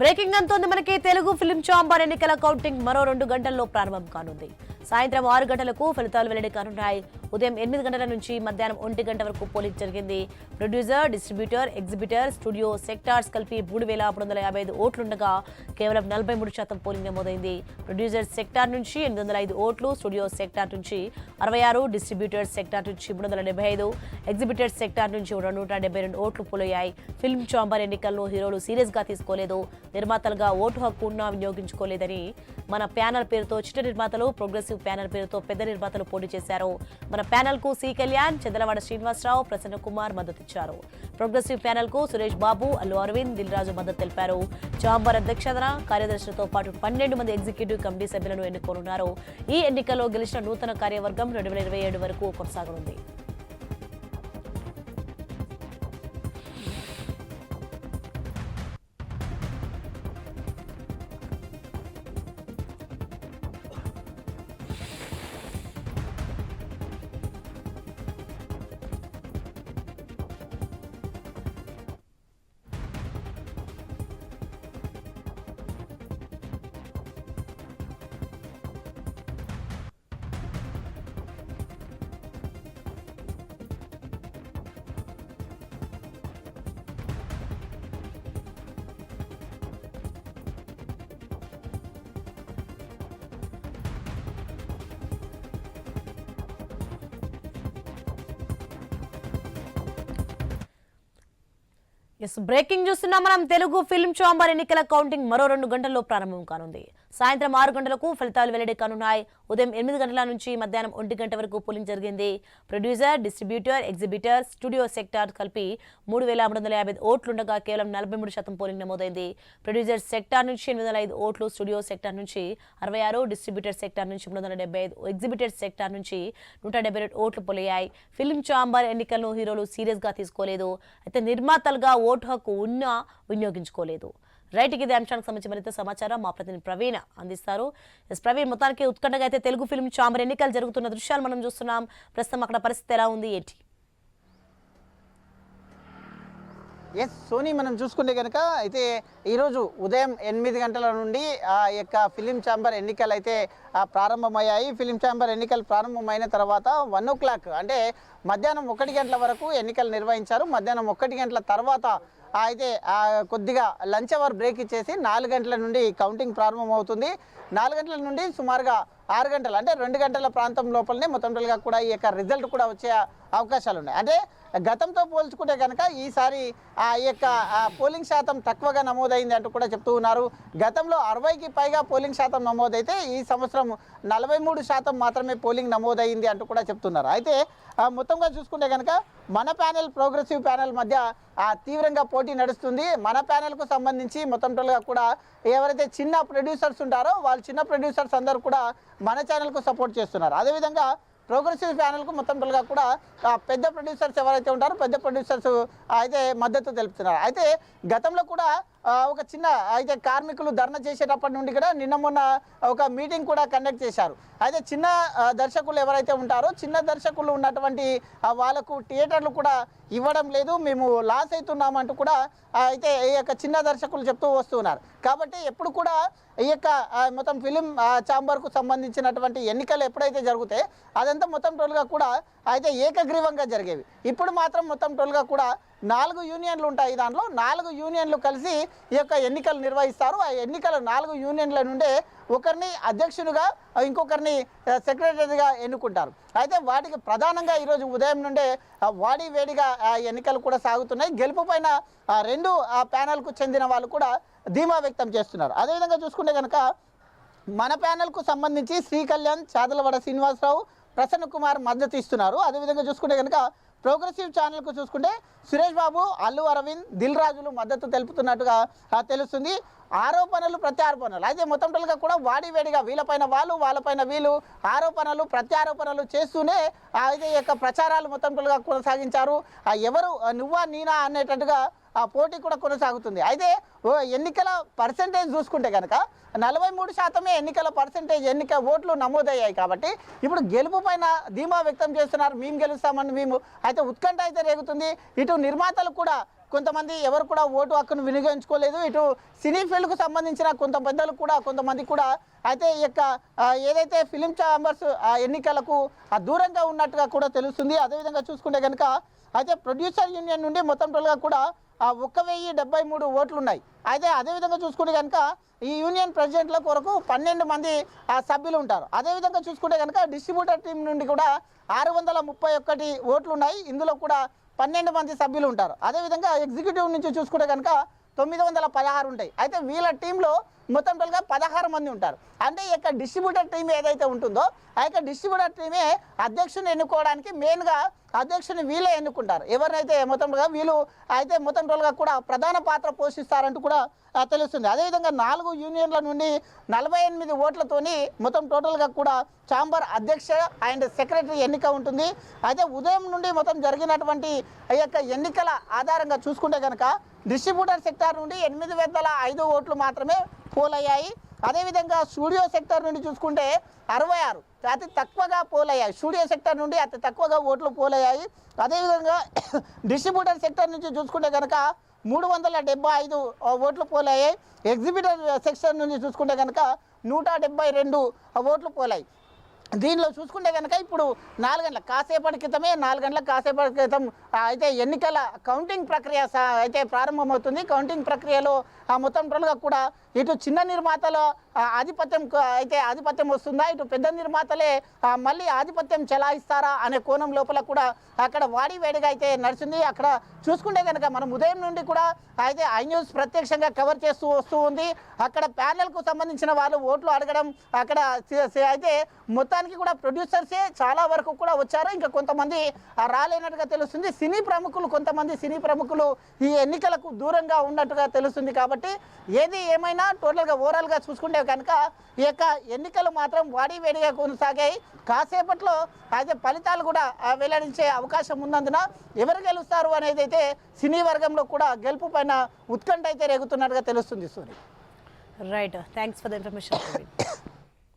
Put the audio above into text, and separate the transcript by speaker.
Speaker 1: Breaking అంతోంది మనకి Telugu film chamber ఎన్నికల counting మరో 2 గంటల్లో ప్రారంభం కానుంది. సాయంత్రం 6 గంటలకు ఫలితాలు వెల్లడి కానున్నాయి. ఉదయం 8 గంటల నుంచి మధ్యాహ్నం 1 గంట వరకు పోలింగ్ జరిగింది. Producer, distributor, exhibitor, studio sectors కలిపి 3,355 ఓట్లుండగా కేవలం 43% పోలింగ్ నమోదైంది. ప్రొడ్యూసర్ సెక్టార్ నుంచి 805 ఓట్లు, స్టూడియో సెక్టార్ నుంచి 66, డిస్ట్రిబ్యూటర్ సెక్టార్ నుంచి 375, ఎగ్జిబిటర్ సెక్టార్ నుంచి 272 ఓట్లు పోలయ్యాయి. ఫిల్మ్ ఛాంబర్ ఎన్నికల్లో హీరోలు సీరియస్ గా తీసుకోలేదు. నిర్మాతలుగా ఓటు హక్కు ఉన్నా వినియోగించుకోలేదని మన ప్యానల్ పేరుతో చిన్న నిర్మాతలు, ప్రోగ్రెసివ్ ప్యానల్ పేరుతో పెద్ద నిర్మాతలు పోటీ చేశారు. మన ప్యానల్ కు సి కళ్యాణ్, చంద్రవాడ శ్రీనివాసరావు, ప్రసన్న కుమార్ మద్దతిచ్చారు. ప్రోగ్రెసివ్ ప్యానల్ కు సురేష్ బాబు, అల్లు అరవింద్, దిల్ రాజు మద్దతు తెలిపారు. ఛాంబర్ అధ్యక్షతన కార్యదర్శులతో పాటు 12 మంది ఎగ్జిక్యూటివ్ కమిటీ సభ్యులను ఎన్నుకోనున్నారు. ఈ ఎన్నికల్లో గెలిచిన నూతన కార్యవర్గం 2027 వరకు కొనసాగనుంది. బ్రేకింగ్ చూస్తున్నాం మనం. తెలుగు ఫిల్మ్ ఛాంబర్ ఎన్నికల కౌంటింగ్ మరో 2 గంటల్లో ప్రారంభం కానుంది. సాయంత్రం 6 గంటలకు ఫలితాలు వెల్లడి కానున్నాయి. ఉదయం 8 గంటల నుంచి మధ్యాహ్నం 1 గంట వరకు పోలింగ్ జరిగింది. Producer, distributor, exhibitor, studio sector కలిపి 3,355 ఓట్లుండగా కేవలం 43% పోలింగ్ నమోదైంది. ప్రొడ్యూసర్ సెక్టార్ నుంచి 805 ఓట్లు, స్టూడియో సెక్టార్ నుంచి 66, డిస్ట్రిబ్యూటర్ సెక్టార్ నుంచి 375, ఎగ్జిబిటర్ సెక్టార్ నుంచి 172 ఓట్లు పోలయ్యాయి. ఫిల్మ్ ఛాంబర్ ఎన్నికలను హీరోలు సీరియస్ గా తీసుకోలేదు. అయితే నిర్మాతలుగా ఓటు హక్కు ఉన్నా వినియోగించుకోలేదు. రైట్, ఇది అంశానికి సంబంధించి మరింత సమాచారం మా ప్రతినిధి ప్రవీణ్ అందిస్తారు. ప్రవీణ్, మొత్తానికి ఉత్కంఠగా అయితే తెలుగు ఫిల్మ్ ఛాంబర్ ఎన్నికలు జరుగుతున్న దృశ్యాలు మనం చూస్తున్నాం. ప్రస్తుతం అక్కడ పరిస్థితి ఎలా ఉంది, ఏంటి?
Speaker 2: సోనీ, మనం చూసుకుంటే కనుక అయితే ఈరోజు ఉదయం 8 గంటల నుండి ఆ యొక్క ఫిలిం ఛాంబర్ ఎన్నికలు అయితే ప్రారంభమయ్యాయి. ఫిలిం ఛాంబర్ ఎన్నికలు ప్రారంభమైన తర్వాత 1 o'clock అంటే మధ్యాహ్నం 1 గంటల వరకు ఎన్నికలు నిర్వహించారు. మధ్యాహ్నం 1 గంటల తర్వాత అయితే కొద్దిగా లంచ్ అవర్ బ్రేక్ ఇచ్చేసి 4 గంటల నుండి కౌంటింగ్ ప్రారంభమవుతుంది. 4 గంటల నుండి సుమారుగా 6 గంటలు అంటే 2 గంటల ప్రాంతం లోపలనే మొత్తంగా కూడా ఈ యొక్క రిజల్ట్ కూడా వచ్చే అవకాశాలు ఉన్నాయి. అంటే గతంతో పోల్చుకుంటే కనుక ఈసారి ఆ యొక్క పోలింగ్ శాతం తక్కువగా నమోదైంది అంటూ కూడా చెప్తూ ఉన్నారు. గతంలో 60కి పైగా పోలింగ్ శాతం నమోదైతే ఈ సంవత్సరం 43% మాత్రమే పోలింగ్ నమోదైంది అంటూ కూడా చెప్తున్నారు. అయితే మొత్తంగా చూసుకుంటే కనుక మన ప్యానెల్, ప్రోగ్రెసివ్ ప్యానెల్ మధ్య తీవ్రంగా పోటీ నడుస్తుంది. మన ప్యానెల్కు సంబంధించి మొత్తంగా కూడా ఎవరైతే చిన్న ప్రొడ్యూసర్స్ ఉంటారో వాళ్ళు చిన్న ప్రొడ్యూసర్స్ అందరూ కూడా మన ఛానల్కు సపోర్ట్ చేస్తున్నారు. అదేవిధంగా ప్రోగ్రెసివ్ ప్యానెల్కు మొత్తంగా కూడా పెద్ద ప్రొడ్యూసర్స్ ఎవరైతే ఉంటారో పెద్ద ప్రొడ్యూసర్స్ అయితే మద్దతు తెలుపుతున్నారు. అయితే గతంలో కూడా ఒక చిన్న అయితే కార్మికులు ధర్నా చేసేటప్పటి నుండి కూడా నిన్న మొన్న ఒక మీటింగ్ కూడా కండక్ట్ చేశారు. అయితే చిన్న దర్శకులు ఎవరైతే ఉంటారో చిన్న దర్శకులు ఉన్నటువంటి వాళ్ళకు థియేటర్లు కూడా ఇవ్వడం లేదు, మేము లాస్ అవుతున్నామంటూ కూడా అయితే ఈ యొక్క చిన్న దర్శకులు చెప్తూ వస్తున్నారు. కాబట్టి ఎప్పుడు కూడా ఈ యొక్క మొత్తం ఫిలిం ఛాంబర్కు సంబంధించినటువంటి ఎన్నికలు ఎప్పుడైతే జరుగుతాయి అదంతా మొత్తం టోల్గా కూడా అయితే ఏకగ్రీవంగా జరిగేవి. ఇప్పుడు మాత్రం మొత్తం టోల్గా కూడా 4 యూనియన్లు ఉంటాయి. దాంట్లో 4 యూనియన్లు కలిసి ఈ యొక్క ఎన్నికలు నిర్వహిస్తారు. ఆ ఎన్నికల 4 యూనియన్ల నుండే ఒకరిని అధ్యక్షునిగా, ఇంకొకరిని సెక్రటరీగా ఎన్నుకుంటారు. అయితే వాటికి ప్రధానంగా ఈరోజు ఉదయం నుండే వాడి వేడిగా ఎన్నికలు కూడా సాగుతున్నాయి. గెలుపు పైన 2 ప్యానెల్కు చెందిన వాళ్ళు కూడా ధీమా వ్యక్తం చేస్తున్నారు. అదేవిధంగా చూసుకుంటే కనుక మన ప్యానెల్కు సంబంధించి శ్రీ కళ్యాణ్, చాదలవాడ శ్రీనివాసరావు, ప్రసన్న కుమార్ మద్దతు ఇస్తున్నారు. అదేవిధంగా చూసుకుంటే కనుక ప్రోగ్రెసివ్ ఛానల్కు చూసుకుంటే సురేష్ బాబు, అల్లు అరవింద్, దిల్ రాజులు మద్దతు తెలుపుతున్నట్టుగా తెలుస్తుంది. ఆరోపణలు, ప్రత్యారోపణలు అయితే మొత్తంగా కూడా వాడి వేడిగా వీళ్ళపైన వాళ్ళు, వాళ్ళపైన వీళ్ళు ఆరోపణలు, ప్రత్యారోపణలు చేస్తూనే అయితే యొక్క ప్రచారాలు మొత్తంగా కొనసాగించారు. ఎవరు నువ్వా నేనా అనేటట్టుగా ఆ పోటీ కూడా కొనసాగుతుంది. అయితే ఎన్నికల పర్సెంటేజ్ చూసుకుంటే కనుక 43% ఎన్నికల పర్సెంటేజ్ ఓట్లు నమోదయ్యాయి. కాబట్టి ఇప్పుడు గెలుపు పైన ధీమా వ్యక్తం చేస్తున్నారు. మేము గెలుస్తామని మేము అయితే ఉత్కంఠ అయితే రేగుతుంది. ఇటు నిర్మాతలు కూడా కొంతమంది ఎవరు కూడా ఓటు హక్కును వినియోగించుకోలేదు. ఇటు సినీ ఫీల్డ్కు సంబంధించిన కొంతమంది కూడా అయితే ఈ యొక్క ఏదైతే ఫిలిం ఛాంబర్స్ ఎన్నికలకు దూరంగా ఉన్నట్టుగా కూడా తెలుస్తుంది. అదేవిధంగా చూసుకుంటే కనుక అయితే ప్రొడ్యూసర్ యూనియన్ నుండి మొత్తం టోటల్గా కూడా 1073 ఓట్లు ఉన్నాయి. అయితే అదేవిధంగా చూసుకుంటే కనుక ఈ యూనియన్ ప్రెసిడెంట్ల కొరకు 12 మంది సభ్యులు ఉంటారు. అదేవిధంగా చూసుకుంటే కనుక డిస్ట్రిబ్యూటర్ టీం నుండి కూడా 631 ఓట్లు ఉన్నాయి. ఇందులో కూడా 12 మంది సభ్యులు ఉంటారు. అదేవిధంగా ఎగ్జిక్యూటివ్ నుంచి చూసుకుంటే కనుక 916 ఉంటాయి. అయితే వీళ్ళ టీంలో మొత్తం టోటల్గా 16 మంది ఉంటారు. అంటే ఈ యొక్క డిస్ట్రిబ్యూటర్ టీం ఏదైతే ఉంటుందో ఆ యొక్క డిస్ట్రిబ్యూటర్ టీమే అధ్యక్షుని ఎన్నుకోవడానికి మెయిన్గా అధ్యక్షుని వీళ్ళే ఎన్నుకుంటారు. ఎవరినైతే మొత్తంగా వీళ్ళు అయితే మొత్తం టోటల్గా కూడా ప్రధాన పాత్ర పోషిస్తారంటూ కూడా తెలుస్తుంది. అదేవిధంగా 4 యూనియన్ల నుండి 48 ఓట్లతోని మొత్తం టోటల్గా కూడా ఛాంబర్ అధ్యక్ష అండ్ సెక్రటరీ ఎన్నిక ఉంటుంది. అయితే ఉదయం నుండి మొత్తం జరిగినటువంటి ఈ యొక్క ఎన్నికల ఆధారంగా చూసుకుంటే కనుక డిస్ట్రిబ్యూటర్ సెక్టార్ నుండి 805 ఓట్లు మాత్రమే పోలయ్యాయి. అదేవిధంగా స్టూడియో సెక్టర్ నుండి చూసుకుంటే 66 అతి తక్కువగా పోలయ్యాయి. స్టూడియో సెక్టర్ నుండి అతి తక్కువగా ఓట్లు పోలయ్యాయి. అదేవిధంగా డిస్ట్రిబ్యూటర్ సెక్టర్ నుంచి చూసుకుంటే కనుక 375 ఓట్లు పోలయ్యాయి. ఎగ్జిబిటర్ సెక్షన్ నుంచి చూసుకుంటే కనుక 172 ఓట్లు పోలాయి. దీనిలో చూసుకుంటే కనుక ఇప్పుడు 4 గంటల కాసేపటి క్రితం అయితే ఎన్నికల కౌంటింగ్ ప్రక్రియ అయితే ప్రారంభమవుతుంది. కౌంటింగ్ ప్రక్రియలో మొత్తం టోటల్గా కూడా ఇటు చిన్న నిర్మాతల ఆధిపత్యం వస్తుందా, ఇటు పెద్ద నిర్మాతలే మళ్ళీ ఆధిపత్యం చెలాయిస్తారా అనే కోణం లోపల కూడా అక్కడ వాడివేడిగా అయితే నడిచింది. అక్కడ చూసుకుంటే కనుక మనం ఉదయం నుండి కూడా అయితే ఐ న్యూస్ ప్రత్యక్షంగా కవర్ చేస్తూ వస్తూ ఉంది. అక్కడ ప్యానెల్కు సంబంధించిన వాళ్ళు ఓట్లు అడగడం అక్కడ అయితే మొత్తానికి కూడా ప్రొడ్యూసర్సే చాలా వరకు కూడా వచ్చారు. ఇంకా కొంతమంది రాలేనట్టుగా తెలుస్తుంది. కొంతమంది సినీ ప్రముఖులు ఈ ఎన్నికలకు దూరంగా ఉన్నట్టుగా తెలుస్తుంది. కాబట్టి ఏది ఏమైనా టోటల్గా ఓవరాల్గా చూసుకుంటే కనుక ఈ యొక్క ఎన్నికలు మాత్రం వాడివేడిగా కొనసాగాయి. కాసేపట్లో అయితే ఫలితాలు కూడా వెల్లడించే అవకాశం ఉన్నందున ఎవరు గెలుస్తారు అనేది అయితే సినీ వర్గంలో కూడా గెలుపు పైన ఉత్కంఠ అయితే రేగుతున్నట్టుగా తెలుస్తుంది. Surya
Speaker 1: right, thanks for the information.